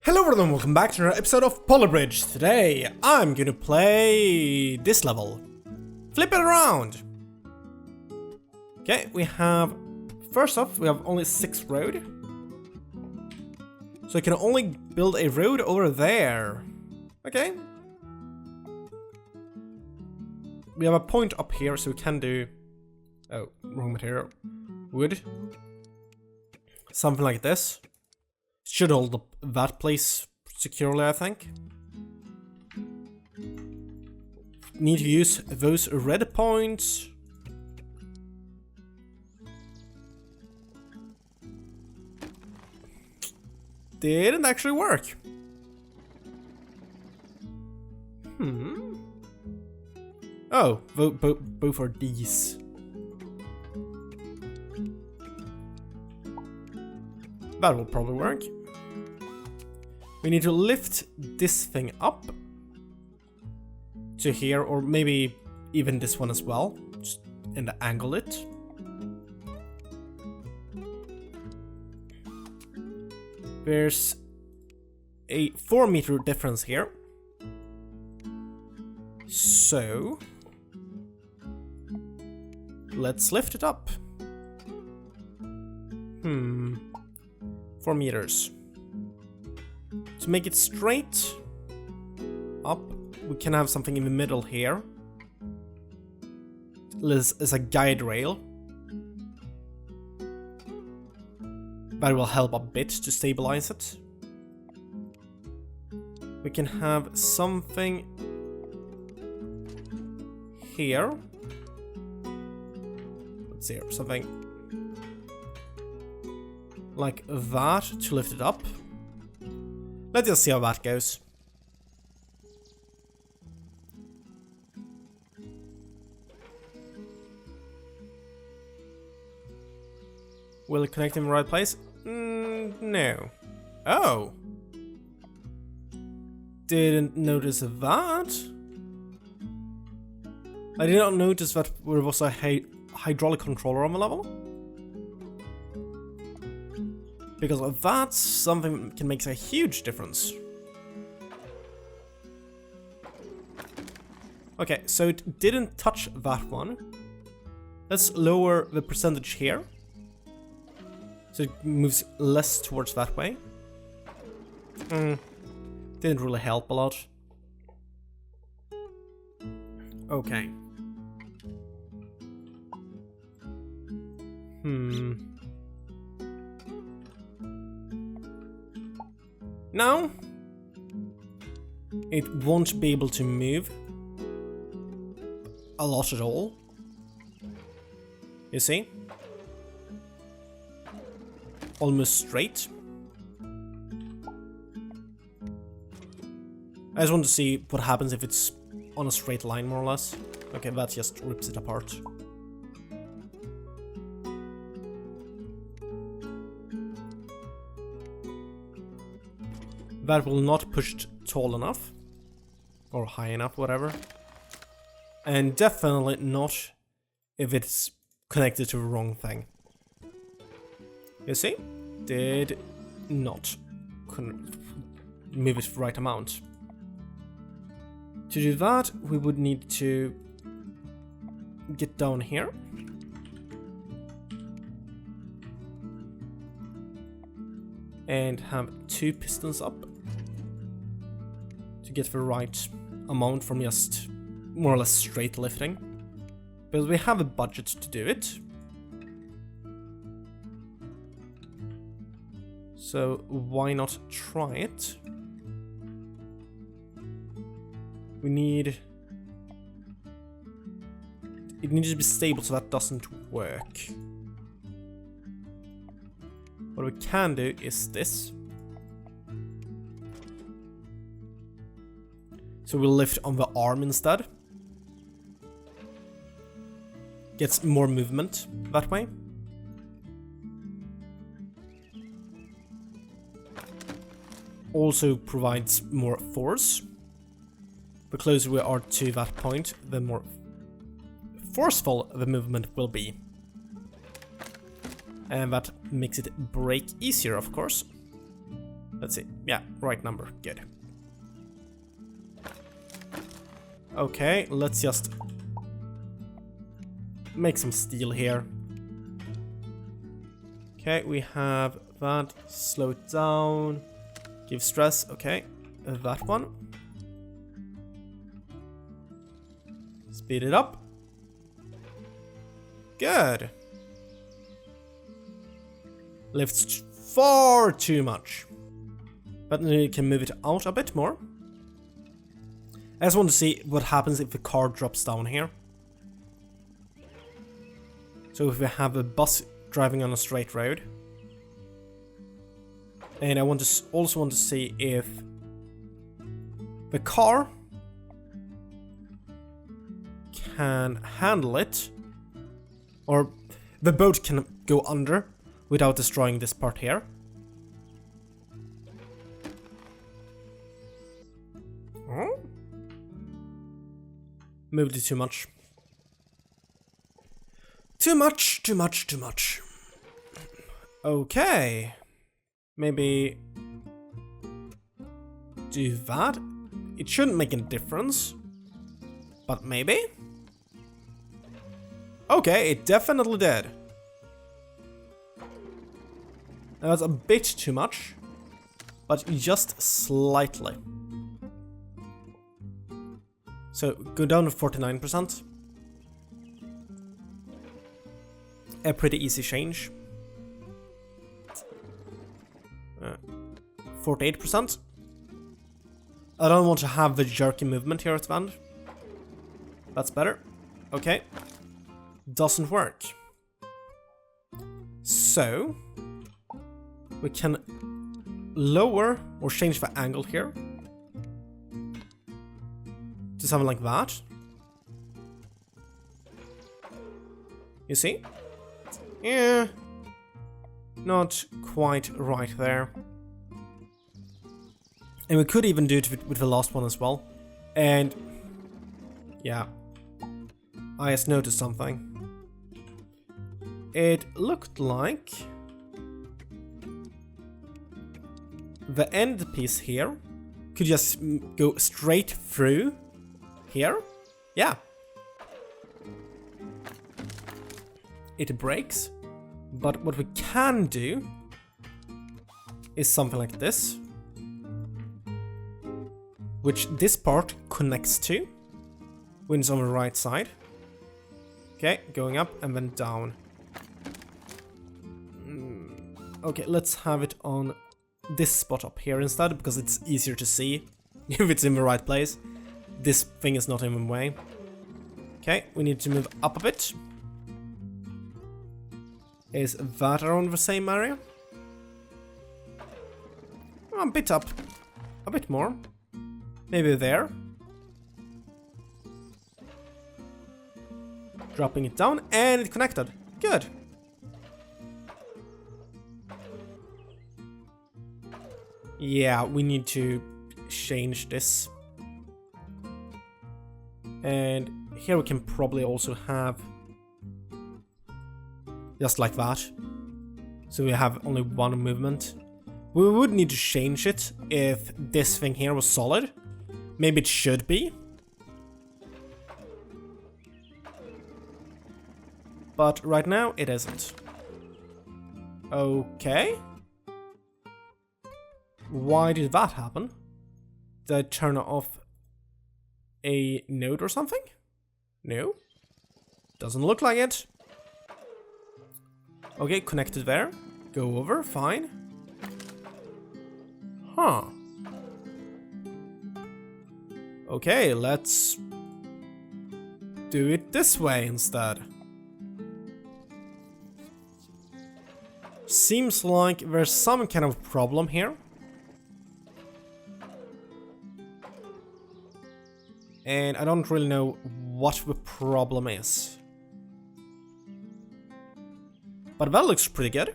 Hello everyone, welcome back to another episode of Polar Bridge. Today, I'm gonna play this level. Flip it around! Okay, we have... First off, we have only 6 road. So I can only build a road over there. Okay. We have a point up here, so we can do... Oh, wrong material. Wood. Something like this. Should hold up that place securely, I think. Need to use those red points. Didn't actually work. Oh, both are these. That will probably work. We need to lift this thing up to here, or maybe even this one as well, just and angle it. There's a 4-meter difference here. So let's lift it up. 4 meters. To make it straight up, we can have something in the middle here. This is a guide rail. That will help a bit to stabilize it. We can have something here. Let's see here, something like that to lift it up. Let's just see how that goes. Will it connect in the right place? No. Oh. Didn't notice that. I did not notice that there was a hydraulic controller on the level. Because that's something that can make a huge difference. Okay, so it didn't touch that one. Let's lower the percentage here. So it moves less towards that way. Didn't really help a lot. Okay. Now, it won't be able to move a lot at all. You see? Almost straight. I just want to see what happens if it's on a straight line, more or less. Okay, that just rips it apart. That will not push it tall enough. Or high enough, whatever. And definitely not if it's connected to the wrong thing. You see? Did not move it the right amount. To do that, we would need to get down here. And have 2 pistons up. To get the right amount from just more or less straight lifting. But we have a budget to do it. So why not try it? We need... It needs to be stable so that doesn't work. What we can do is this. So we'll lift on the arm instead. Gets more movement that way. Also provides more force. The closer we are to that point, the more forceful the movement will be. And that makes it break easier, of course. Let's see. Yeah, right number. Good. Okay, let's just make some steel here. Okay, we have that. Slow it down. Give stress. Okay, that one. Speed it up. Good. Lifts far too much. But we can move it out a bit more. I just want to see what happens if the car drops down here. So if we have a bus driving on a straight road. And I also want to see if the car can handle it, or the boat can go under without destroying this part here. Oh? Moved it too much. Too much, too much, too much. Okay. Maybe do that. It shouldn't make a difference, but maybe. Okay, it definitely did. That's a bit too much, but just slightly. So go down to 49%. A pretty easy change. 48%. I don't want to have the jerky movement here at the end. That's better. Okay. Doesn't work. So we can lower or change the angle here to something like that. You see? Yeah, not quite right there. And we could even do it with the last one as well. And yeah, I just noticed something. It looked like the end piece here could just go straight through here. Yeah. It breaks. But what we can do is something like this, which this part connects to when it's on the right side. Okay, going up and then down. Okay, let's have it on this spot up here instead, because it's easier to see if it's in the right place. This thing is not in the way. Okay, we need to move up a bit. Is that around the same area? A bit up. A bit more. Maybe there. Dropping it down, and it connected. Good. Yeah, we need to change this. And here we can probably also have just like that. So we have only one movement. We would need to change it if this thing here was solid. Maybe it should be. But right now it isn't. Okay. Why did that happen? Did I turn off a node or something? No. Doesn't look like it. Okay, connected there. Go over, fine. Huh. Okay, let's do it this way instead. Seems like there's some kind of problem here. And I don't really know what the problem is. But that looks pretty good.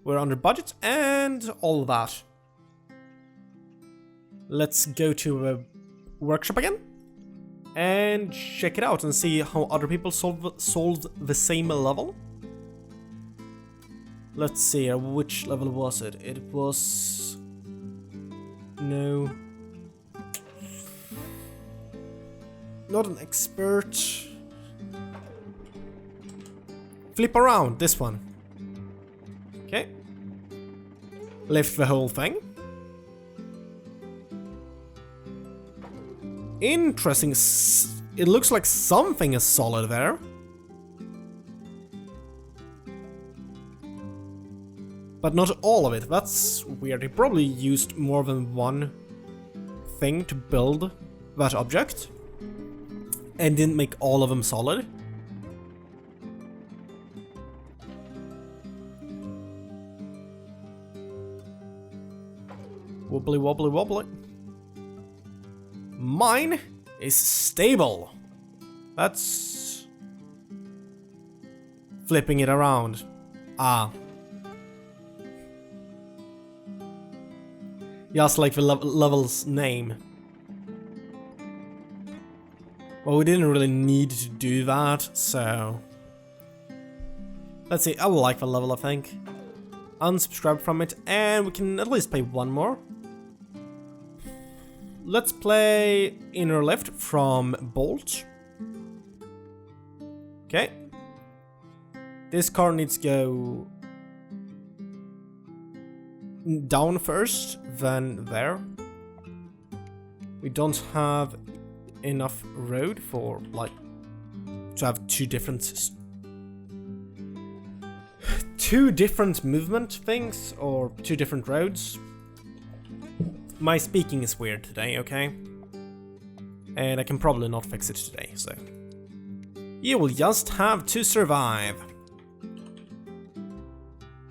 We're under budget and all that. Let's go to the workshop again and check it out and see how other people solved the same level. Let's see, which level was it? It was No. Not an expert. Flip around, this one. Okay. Lift the whole thing. Interesting. It looks like something is solid there. But not all of it. That's weird. He probably used more than one thing to build that object. And didn't make all of them solid. Wobbly, wobbly, wobbly. Mine is stable. That's flipping it around. Ah. Just like the level's name. Well, we didn't really need to do that, so... Let's see, I like the level, I think. Unsubscribe from it, and we can at least play one more. Let's play Inner Left from Bolt. Okay. This car needs to go down first, then there. We don't have enough road for, like, to have two different movement things, or two different roads. My speaking is weird today, okay? And I can probably not fix it today, so... You will just have to survive.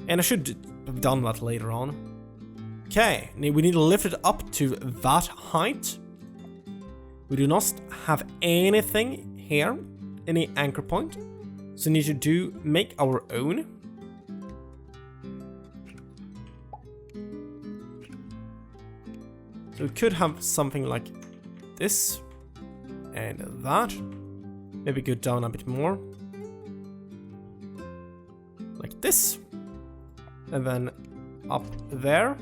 And I should have done that later on. Okay, we need to lift it up to that height. We do not have anything here, any anchor point. So we need to make our own. So we could have something like this and that. Maybe go down a bit more. Like this. And then up there.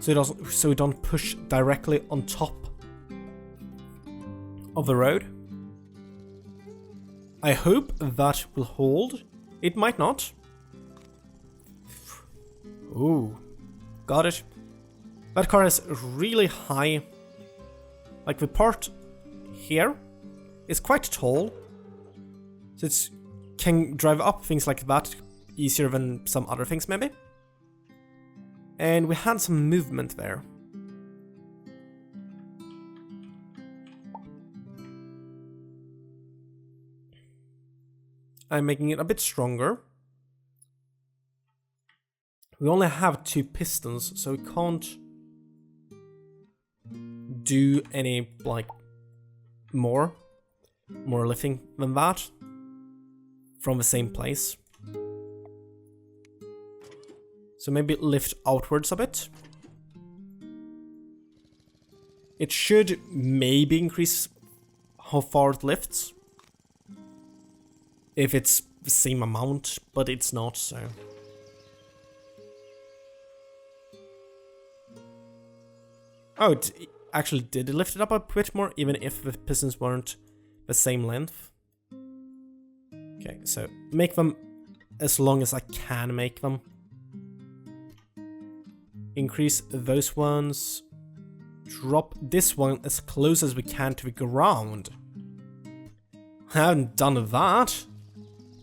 So we don't push directly on top of the road. I hope that will hold. It might not. Ooh, got it. That car is really high. Like the part here is quite tall. So it can drive up things like that easier than some other things maybe. And we had some movement there. I'm making it a bit stronger. We only have 2 pistons, so we can't do any, like, more lifting than that from the same place. So maybe lift outwards a bit. It should maybe increase how far it lifts. If it's the same amount, but it's not, so... Oh, it actually did lift it up a bit more, even if the pistons weren't the same length. Okay, so make them as long as I can make them. Increase those ones. Drop this one as close as we can to the ground. I haven't done that.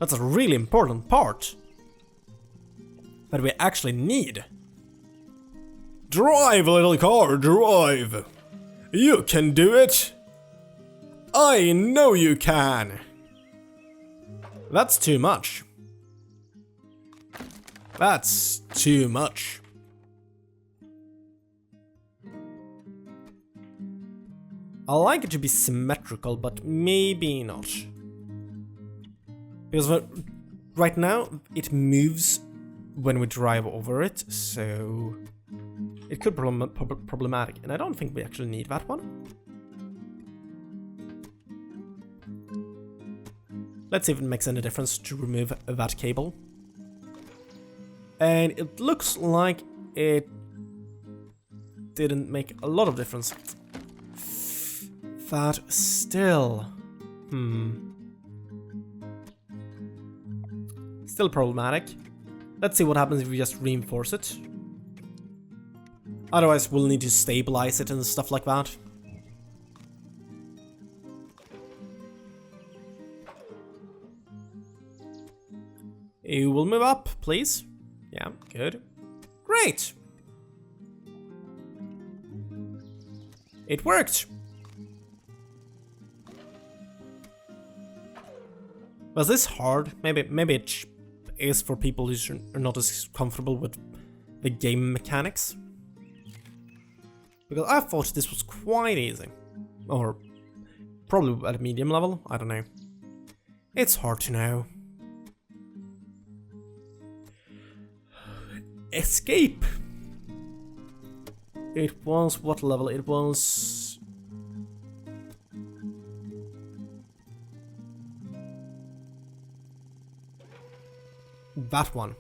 That's a really important part that we actually need. Drive, little car, drive. You can do it. I know you can. That's too much. That's too much. I like it to be symmetrical, but maybe not. Because right now, it moves when we drive over it, so... It could be problematic, and I don't think we actually need that one. Let's see if it makes any difference to remove that cable. And it looks like it didn't make a lot of difference. That still... Still problematic. Let's see what happens if we just reinforce it. Otherwise, we'll need to stabilize it and stuff like that. You will move up, please. Yeah, good. Great! It worked! Was this hard? Maybe it is for people who are not as comfortable with the game mechanics. Because I thought this was quite easy. Or probably at a medium level, I don't know. It's hard to know. Escape! It was what level? It was... that one.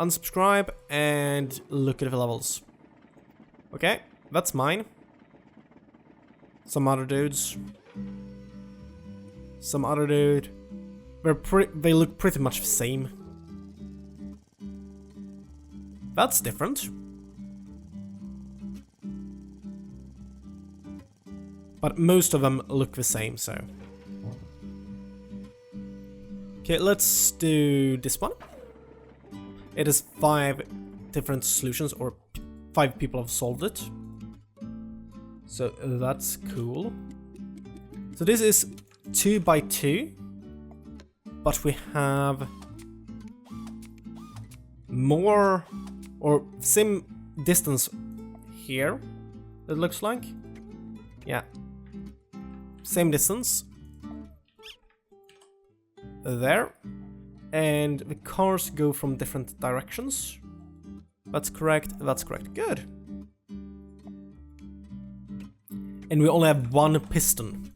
Unsubscribe and look at the levels. Okay, that's mine. Some other dudes. Some other dude. They look pretty much the same. That's different. But most of them look the same, so... Okay, let's do this one. It is 5 different solutions, or 5 people have solved it. So that's cool. So this is 2 by 2, but we have more or same distance here, it looks like. Yeah. Same distance. There. And the cars go from different directions. That's correct, that's correct. Good. And we only have 1 piston.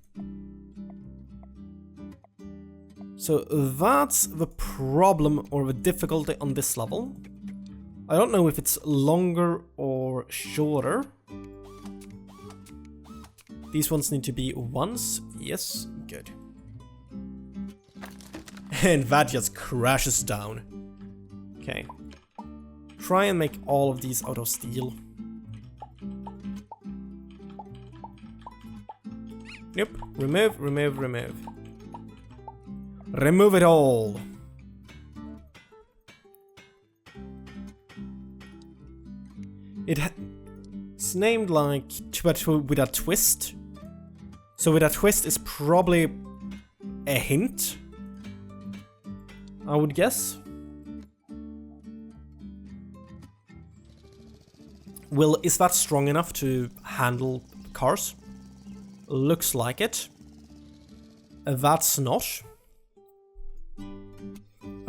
So that's the problem or the difficulty on this level. I don't know if it's longer or shorter. These ones need to be 1s. Yes, good. And that just crashes down. Okay. Try and make all of these out of steel. Nope. Remove, remove, remove. Remove it all. It's named like with a twist. So with a twist is probably a hint, I would guess. Well, is that strong enough to handle cars? Looks like it. That's not.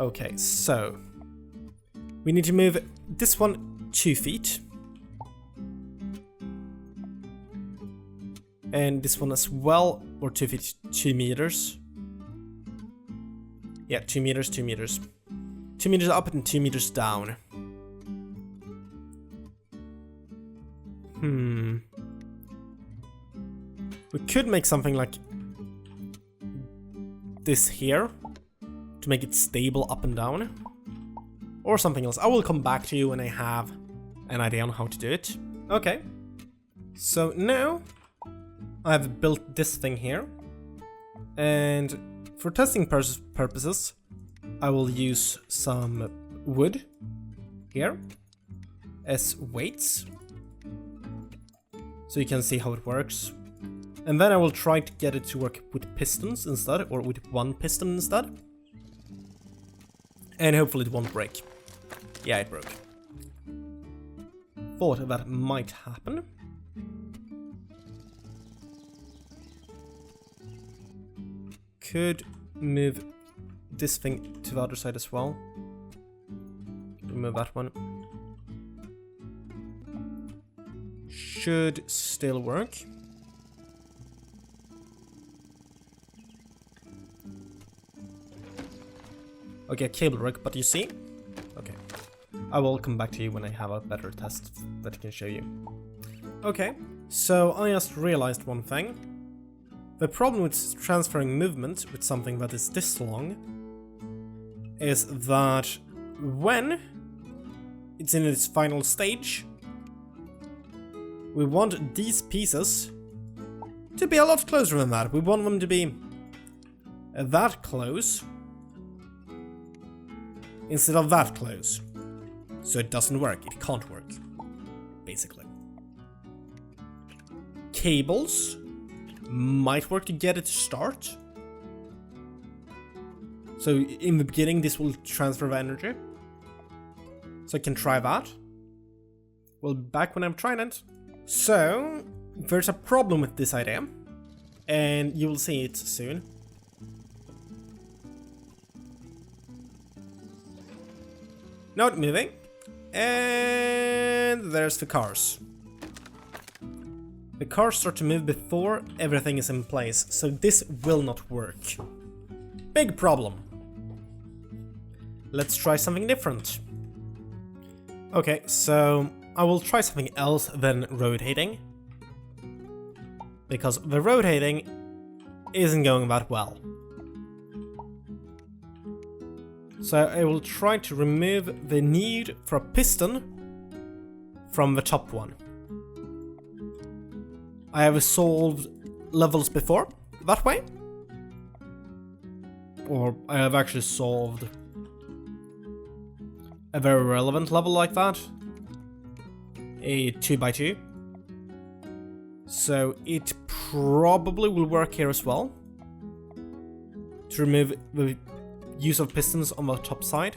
Okay, so we need to move this one 2 feet. And this one as well, or 2 feet, 2 meters. Yeah, 2 meters, 2 meters. 2 meters up and 2 meters down. We could make something like this here to make it stable up and down. Or something else. I will come back to you when I have an idea on how to do it. Okay. So now I've built this thing here. And for testing purposes, I will use some wood here as weights. So you can see how it works. And then I will try to get it to work with pistons instead, or with 1 piston instead. And hopefully it won't break. Yeah, it broke. Thought that might happen. Could move this thing to the other side as well. Remove that one. Should still work. Okay, cable rig, but you see? Okay. I will come back to you when I have a better test that I can show you. Okay, so I just realized one thing. The problem with transferring movement with something that is this long is that when it's in its final stage, we want these pieces to be a lot closer than that. We want them to be that close instead of that close. So it doesn't work. It can't work, basically. Cables might work to get it to start. So in the beginning, this will transfer the energy. So I can try that. Well, back when I'm trying it. So there's a problem with this idea, and you will see it soon. Not moving. And there's the cars. The cars start to move before everything is in place, so this will not work. Big problem. Let's try something different. Okay, so I will try something else than rotating, because the rotating isn't going that well. So I will try to remove the need for a piston from the top one. I have solved levels before that way. Or I have actually solved a very relevant level like that. A 2x2. So it probably will work here as well. To remove the use of pistons on the top side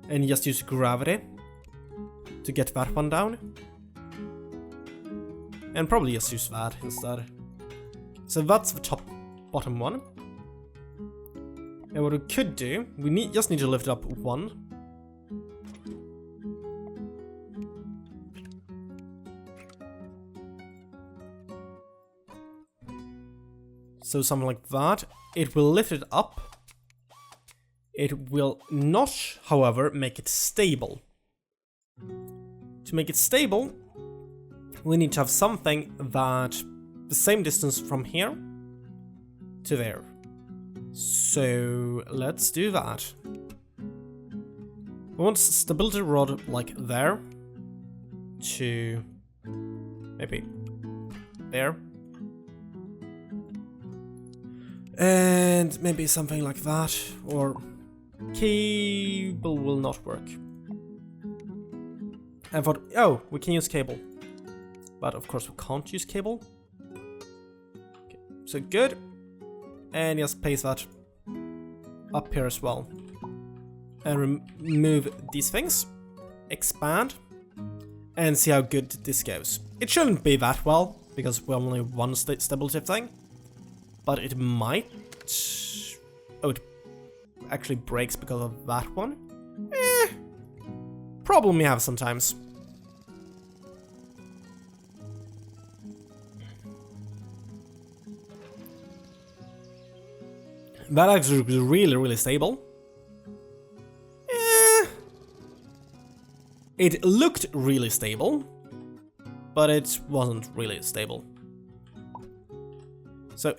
and just use gravity to get that one down. And probably just use that instead. So that's the bottom one. And what we could do, we just need to lift up one. So something like that. It will lift it up. It will not, however, make it stable. To make it stable, we need to have something that the same distance from here to there. So let's do that. We want stability rod like there to maybe there. And maybe something like that, or cable will not work. I thought, oh, we can use cable. But of course we can't use cable. Okay, so good. And just place that up here as well. And remove these things. Expand. And see how good this goes. It shouldn't be that well, because we only have one stability thing. But it might... Oh, it actually breaks because of that one. Problem we have sometimes. That actually is really, really stable. It looked really stable, but it wasn't really stable. So,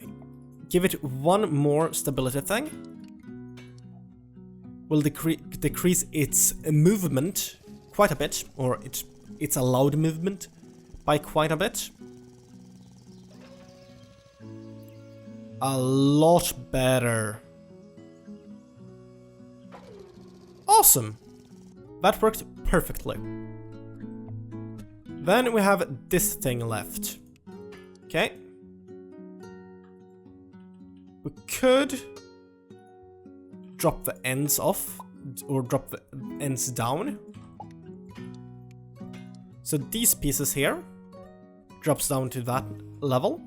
give it one more stability thing. Will decrease its movement quite a bit, or its allowed movement by quite a bit. A lot better. Awesome! That worked perfectly. Then we have this thing left. Okay. We could drop the ends off, or drop the ends down. So these pieces here drops down to that level.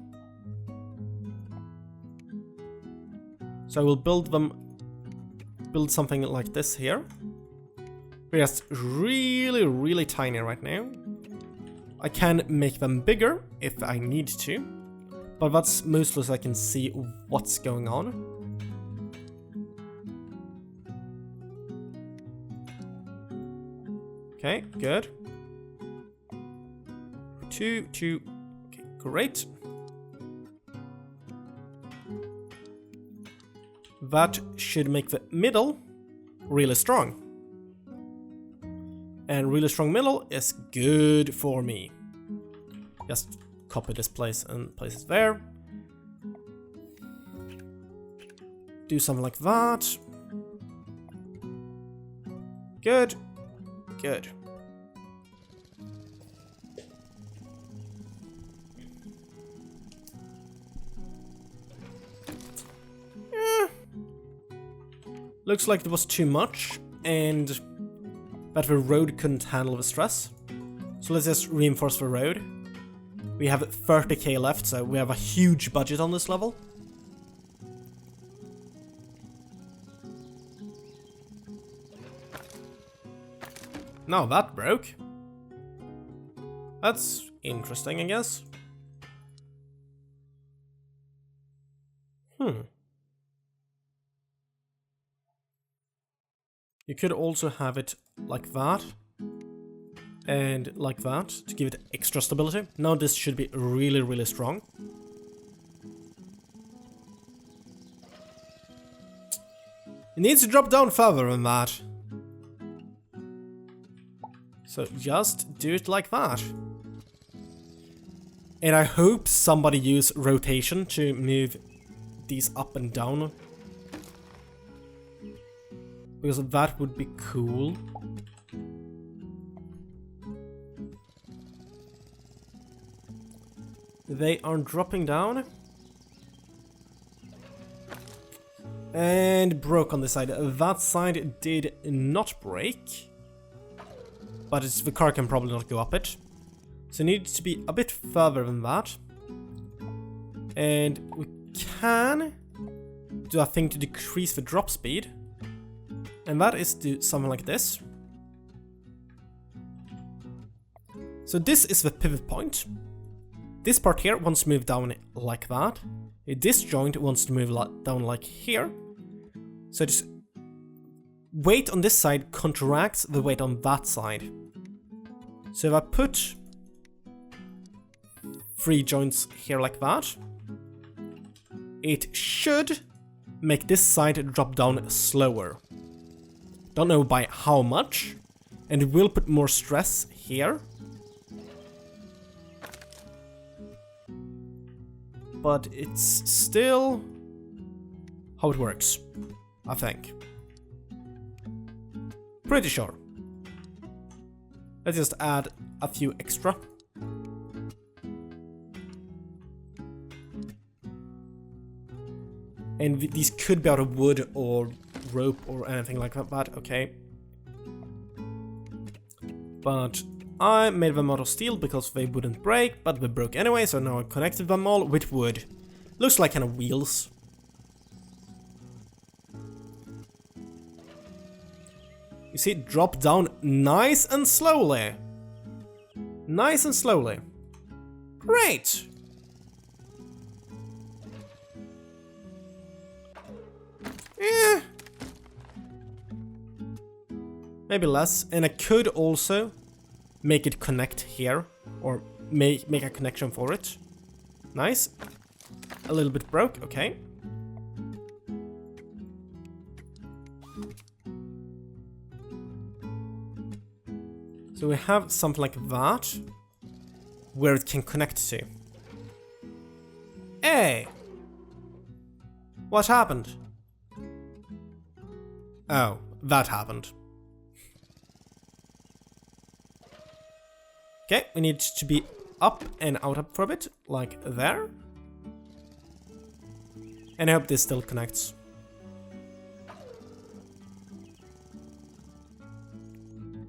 So I will build something like this here. We're just really, really tiny right now. I can make them bigger if I need to, but that's mostly so I can see what's going on. Okay, good. 2, 2. Okay, great. That should make the middle really strong. And really strong middle is good for me. Just copy this place and place it there. Do something like that. Good. Good. Looks like there was too much, and that the road couldn't handle the stress. So let's just reinforce the road. We have 30k left, so we have a huge budget on this level. Now that broke. That's interesting, I guess. You could also have it like that. And like that, to give it extra stability. Now this should be really, really strong. It needs to drop down further than that. So just do it like that. And I hope somebody use rotation to move these up and down. Because that would be cool. They are dropping down. And broke on this side. That side did not break. But the car can probably not go up it. So it needs to be a bit further than that. And we can do a thing to decrease the drop speed. And that is do something like this. So this is the pivot point. This part here wants to move down like that. This joint wants to move down like here. So just weight on this side contracts the weight on that side. So if I put 3 joints here like that, it should make this side drop down slower. Don't know by how much, and it will put more stress here. But it's still how it works, I think. Pretty sure. Let's just add a few extra. And these could be out of wood or rope or anything like that, okay. But I made them out of steel because they wouldn't break, but they broke anyway, so now I connected them all with wood. Looks like kind of wheels. You see it drop down nice and slowly. Nice and slowly. Great! Eh. Maybe less, and I could also make it connect here, or make a connection for it. Nice. A little bit broke, okay. So we have something like that, where it can connect to. Hey! What happened? Oh, that happened. Okay, we need to be up and out up for a bit, like there. And I hope this still connects.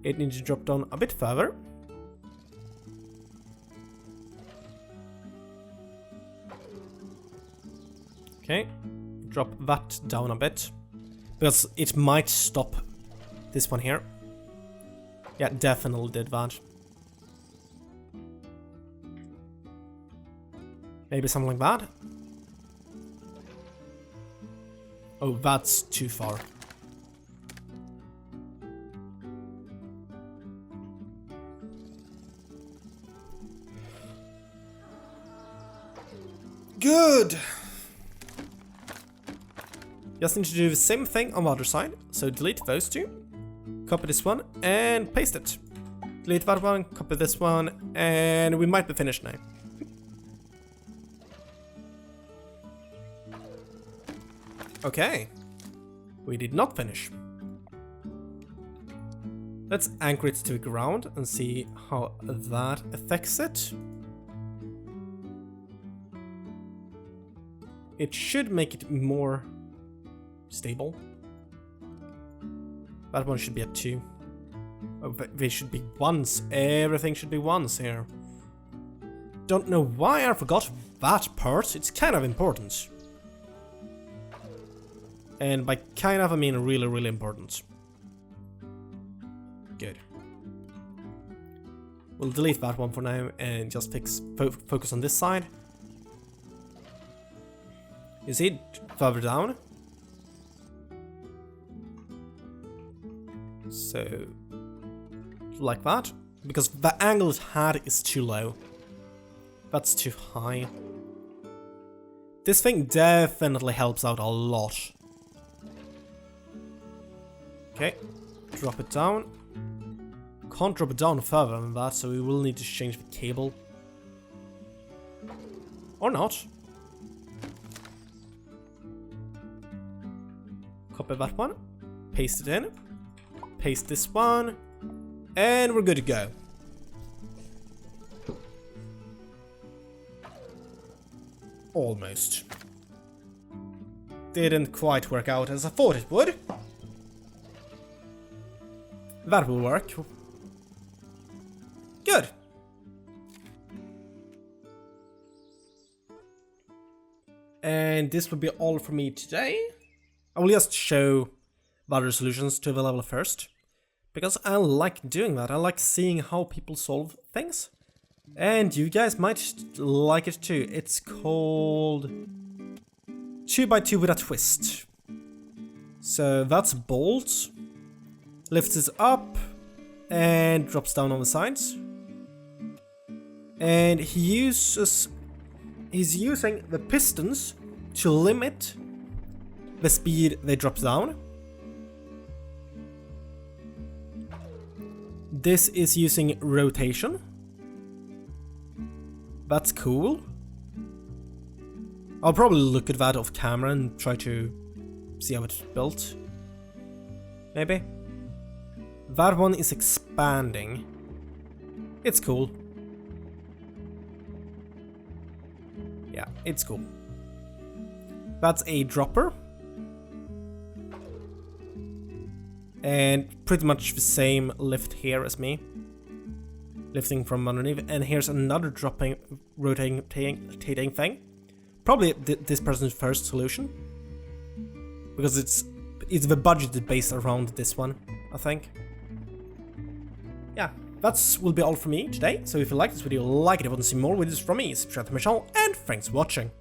It needs to drop down a bit further. Okay, drop that down a bit. Because it might stop this one here. Yeah, definitely did that. Maybe something like that. Oh, that's too far. Good! Just need to do the same thing on the other side. So delete those two. Copy this one and paste it. Delete that one, copy this one, and we might be finished now. Okay. We did not finish. Let's anchor it to the ground and see how that affects it. It should make it more stable. That one should be at 2. Oh, they should be 1s. Everything should be 1s here. Don't know why I forgot that part. It's kind of important. And by kind of I mean really, really important. Good. We'll delete that one for now and just focus on this side. You see, further down. So, like that. Because the angle it had is too low. That's too high. This thing definitely helps out a lot. Okay, drop it down. Can't drop it down further than that, so we will need to change the cable. Or not. Copy that one, paste it in, paste this one, and we're good to go. Almost. Didn't quite work out as I thought it would. That will work. Good. And this will be all for me today. I will just show the other solutions to the level first. Because I like doing that. I like seeing how people solve things. And you guys might like it too. It's called 2x2 with a twist. So that's bolt. Lifts it up and drops down on the sides. And he's using the pistons to limit the speed they drop down. This is using rotation. That's cool. I'll probably look at that off camera and try to see how it's built. Maybe. That one is expanding. It's cool. Yeah, it's cool. That's a dropper. And pretty much the same lift here as me. Lifting from underneath. And here's another dropping, rotating thing. Probably this person's first solution. Because it's the budget based around this one, I think. Yeah, that will be all for me today. So if you like this video, like it if you want to see more videos from me, subscribe to my channel, and thanks for watching.